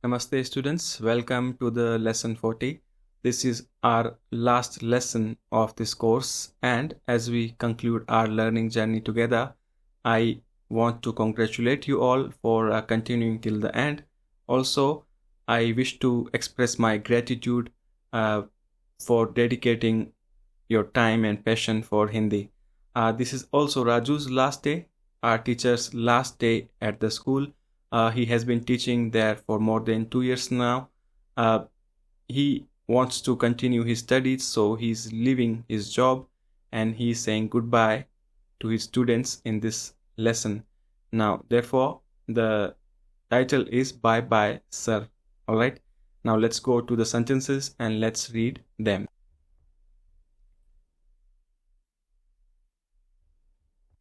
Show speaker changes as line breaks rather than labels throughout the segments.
Namaste students, welcome to the lesson 40. This is our last lesson of this course, and as we conclude our learning journey together, I want to congratulate you all for continuing till the end. Also, I wish to express my gratitude for dedicating your time and passion for Hindi. This is also Raju's last day, our teacher's last day at the school. He has been teaching there for more than 2 years now. He wants to continue his studies, so he's leaving his job and he's saying goodbye to his students in this lesson. Now, therefore, the title is Bye Bye, Sir. Alright, now let's go to the sentences and let's read them.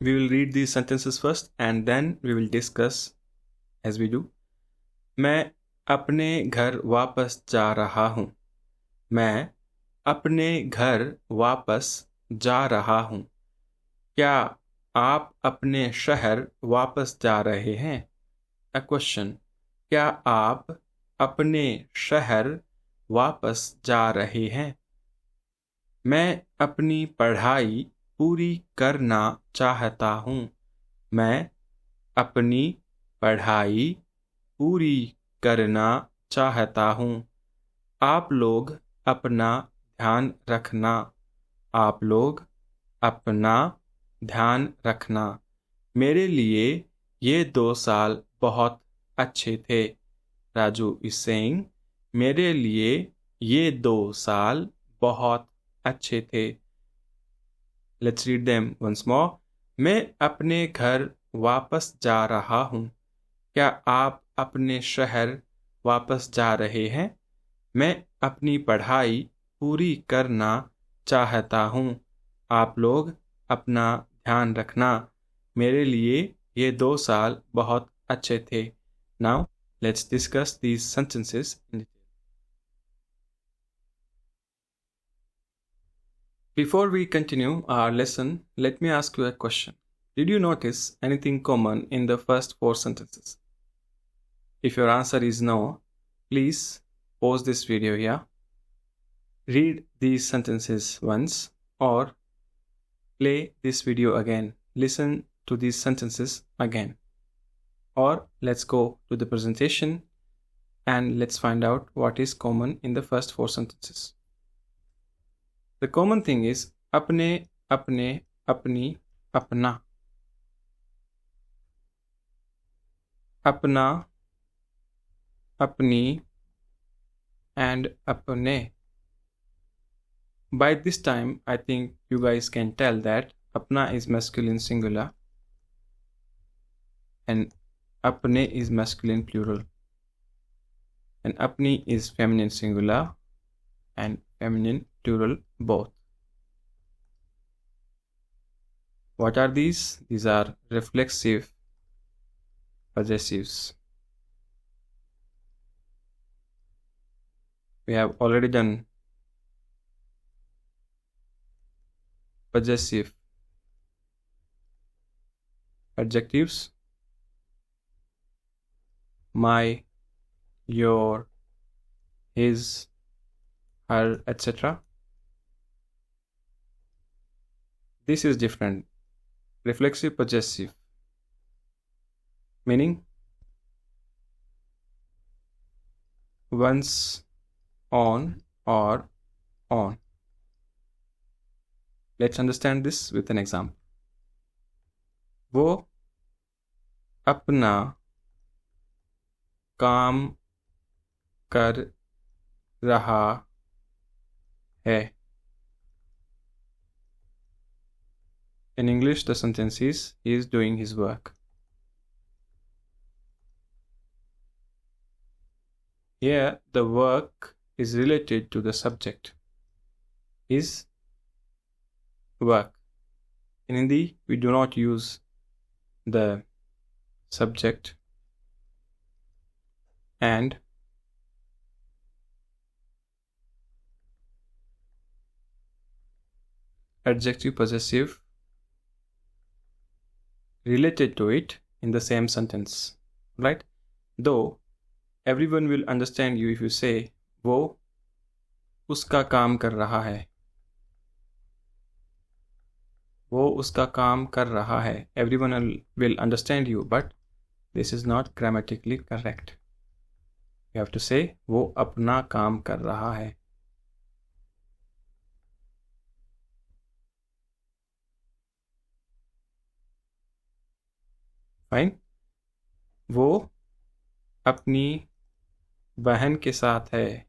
We will read these sentences first and then we will discuss as we do. मैं अपने घर वापस जा रहा हूँ. मैं अपने घर वापस जा रहा हूँ. क्या आप अपने शहर वापस जा रहे हैं? A question. क्या आप अपने शहर वापस जा रहे हैं? मैं अपनी पढ़ाई पूरी करना चाहता हूँ. मैं अपनी पढ़ाई पूरी करना चाहता हूँ. आप लोग अपना ध्यान रखना. आप लोग अपना ध्यान रखना. मेरे लिए ये 2 साल बहुत अच्छे थे. राजू इज सेइंग मेरे लिए ये 2 साल बहुत अच्छे थे. Let's read them once more. मैं अपने घर वापस जा रहा हूँ. क्या आप अपने शहर वापस जा रहे हैं? मैं अपनी पढ़ाई पूरी करना चाहता हूँ. आप लोग अपना ध्यान रखना. मेरे लिए ये 2 साल बहुत अच्छे थे. Now, let's discuss these sentences in detail. Before we continue our lesson, let me ask you a question. Did you notice anything common in the first 4 sentences? If your answer is no, please pause this video here. Read these sentences once or play this video again. Listen to these sentences again. Or let's go to the presentation and let's find out what is common in the first 4 sentences. The common thing is apne, apne, apni, apna. Apna, apni, and apne. By this time, I think you guys can tell that apna is masculine singular and apne is masculine plural, and apni is feminine singular and feminine plural both. What are these? These are reflexive possessives. We have already done possessive adjectives. My, your, his, her, etc. This is different. Reflexive possessive, meaning once, on, or on. Let's understand this with an example. वो अपना काम कर रहा है. In English, the sentence is he is doing his work. Here, the work is related to the subject. His work. In Hindi, we do not use the subject and adjective possessive related to it in the same sentence, right? Though Everyone will understand you if you say वो उसका काम कर रहा है. वो उसका काम कर रहा है. Everyone will understand you, but this is not grammatically correct. You have to say वो अपना काम कर रहा है. Fine. वो अपनी बहन के साथ है.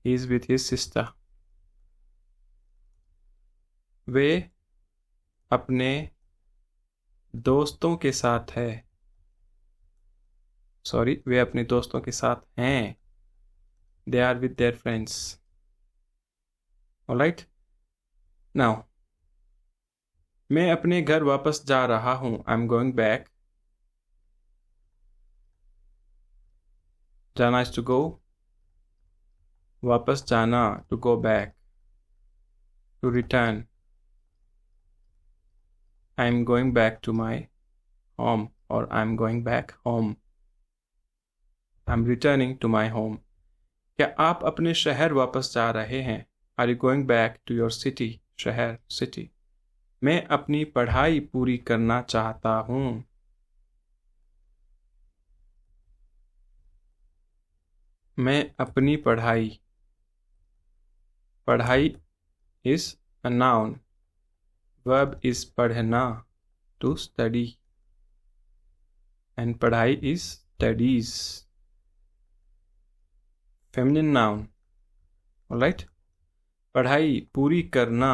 He is with his sister. वे अपने दोस्तों के साथ है. वे अपने दोस्तों के साथ हैं. They are with their friends. Alright? Now, मैं अपने घर वापस जा रहा हूँ. I'm going back. जाना is to go. वापस जाना to go back. To return. I'm going back to my home, or I'm going back home. I'm returning to my home. क्या आप अपने शहर वापस जा रहे हैं? Are you going back to your city? शहर, city. मैं अपनी पढ़ाई पूरी करना चाहता हूँ. मैं अपनी पढ़ाई is a noun. Verb is पढ़ना, to study. And पढ़ाई is studies. Feminine noun. Alright? पढ़ाई पूरी करना.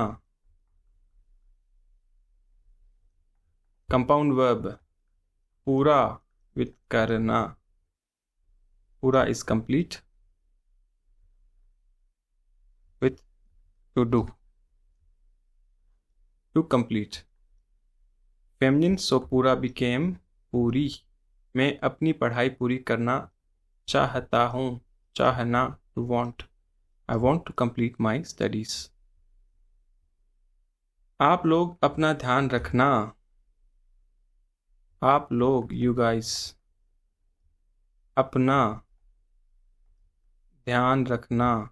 Compound verb. पूरा with करना. पूरा is complete with to do. To complete. Feminine, so पूरा became पूरी. मैं अपनी पढ़ाई पूरी करना चाहता हूँ. चाहना, to want. I want to complete my studies. आप लोग अपना ध्यान रखना. आप लोग, you guys. अपना ध्यान रखना.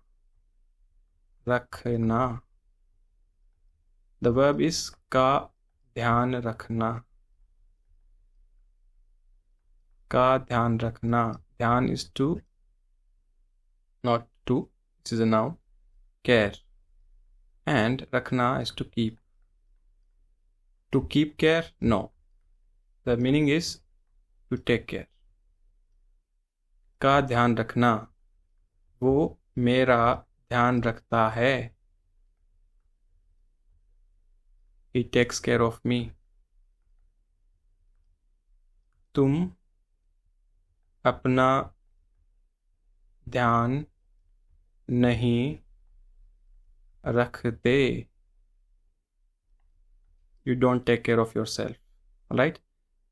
रखना. The verb is का ध्यान रखना. का ध्यान रखना. ध्यान is to, not to, this is a noun. Care. And रखना is to keep. To keep care? No. The meaning is to take care. का ध्यान रखना. वो मेरा ध्यान रखता है. He takes care of me. तुम अपना ध्यान नहीं रखते. You don't take care of yourself. Alright?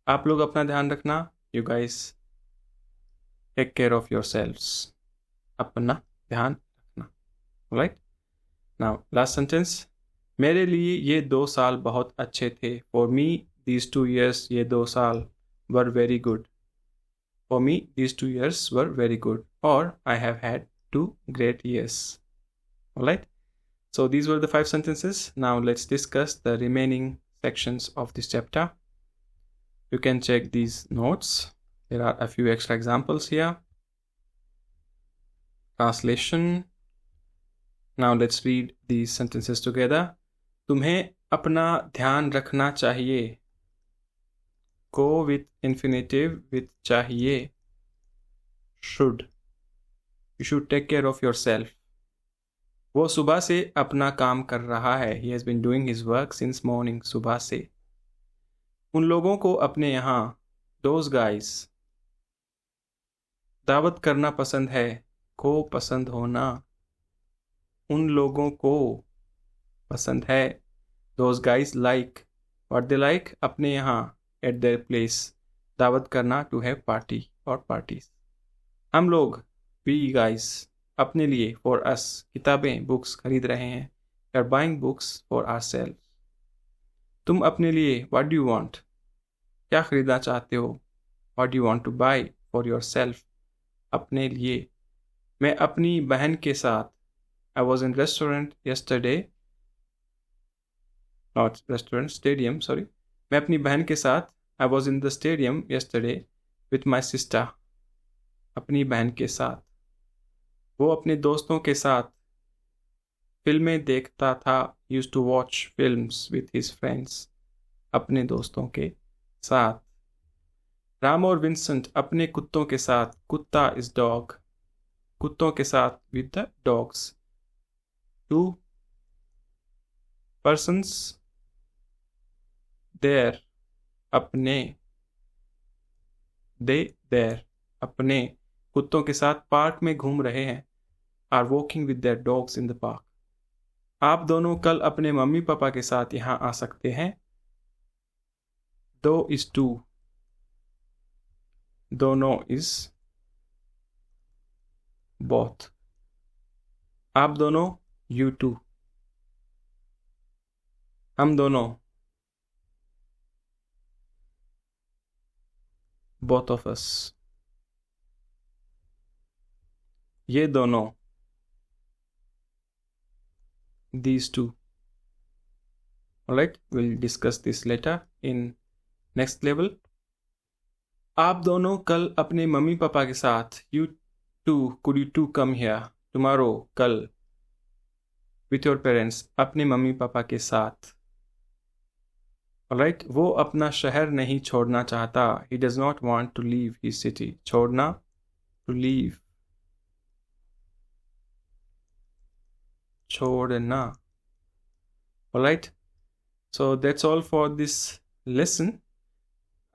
आप लोग अपना ध्यान रखना. You guys take care of yourselves. अपना ध्यान रखना. Alright? Now, last sentence. मेरे लिए ये 2 साल बहुत अच्छे थे. For me, these 2 years, ये 2 साल were very good. For me, these 2 years were very good. Or, I have had 2 great years. Alright? So, these were the 5 sentences. Now, let's discuss the remaining sections of this chapter. You can check these notes. There are a few extra examples here. Translation. Now, let's read these sentences together. तुम्हें अपना ध्यान रखना चाहिए. Go with infinitive with चाहिए. Should. You should take care of yourself. वो सुबह से अपना काम कर रहा है. He has been doing his work since morning. सुबह से. उन लोगों को अपने यहाँ, those guys, दावत करना पसंद है. को पसंद होना. उन लोगों को पसंद है. Those guys like. What they like? अपने यहाँ, at their place. दावत करना, to have party or parties. हम लोग, we guys, अपने लिए, for us, किताबें, books खरीद रहे हैं. We are buying books for ourselves. तुम अपने लिए, what do you want? क्या खरीदना चाहते हो? What do you want to buy for yourself. अपने लिए. मैं अपनी बहन के साथ. I was in restaurant yesterday. Not restaurant, stadium, sorry. मैं अपनी बहन के साथ. I was in the stadium yesterday with my sister. अपनी बहन के साथ. वो अपने दोस्तों के साथ फिल्में देखता था. Used to watch films with his friends. अपने दोस्तों के साथ. राम और विंसेंट अपने कुत्तों के साथ. कुत्ता is dog. कुत्तों के साथ with the dogs. 2 persons there. अपने. They there. अपने कुत्तों के साथ पार्क में घूम रहे हैं. Are walking with their dogs in the park. आप दोनों कल अपने मम्मी पापा के साथ यहाँ आ सकते हैं. दो is 2. दोनों is both. आप दोनों you two. हम दोनों both of us. ये दोनों these two. Alright, we'll discuss this later in next level. आप दोनों कल अपने मम्मी पापा के साथ. You two, could you two come here tomorrow? कल with your parents. अपने मम्मी पापा के साथ. Alright, वो अपना शहर नहीं छोड़ना चाहता. He does not want to leave his city. छोड़ना, to leave. छोड़ना. Alright, so that's all for this lesson.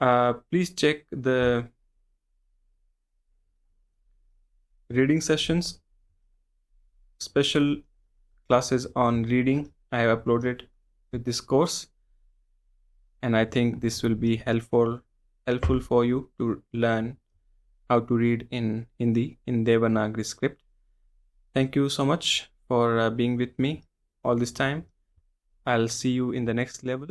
Please check the reading sessions, special classes on reading I have uploaded with this course, and I think this will be helpful for you to learn how to read in Hindi in Devanagari script. Thank you so much for being with me all this time. I'll see you in the next level.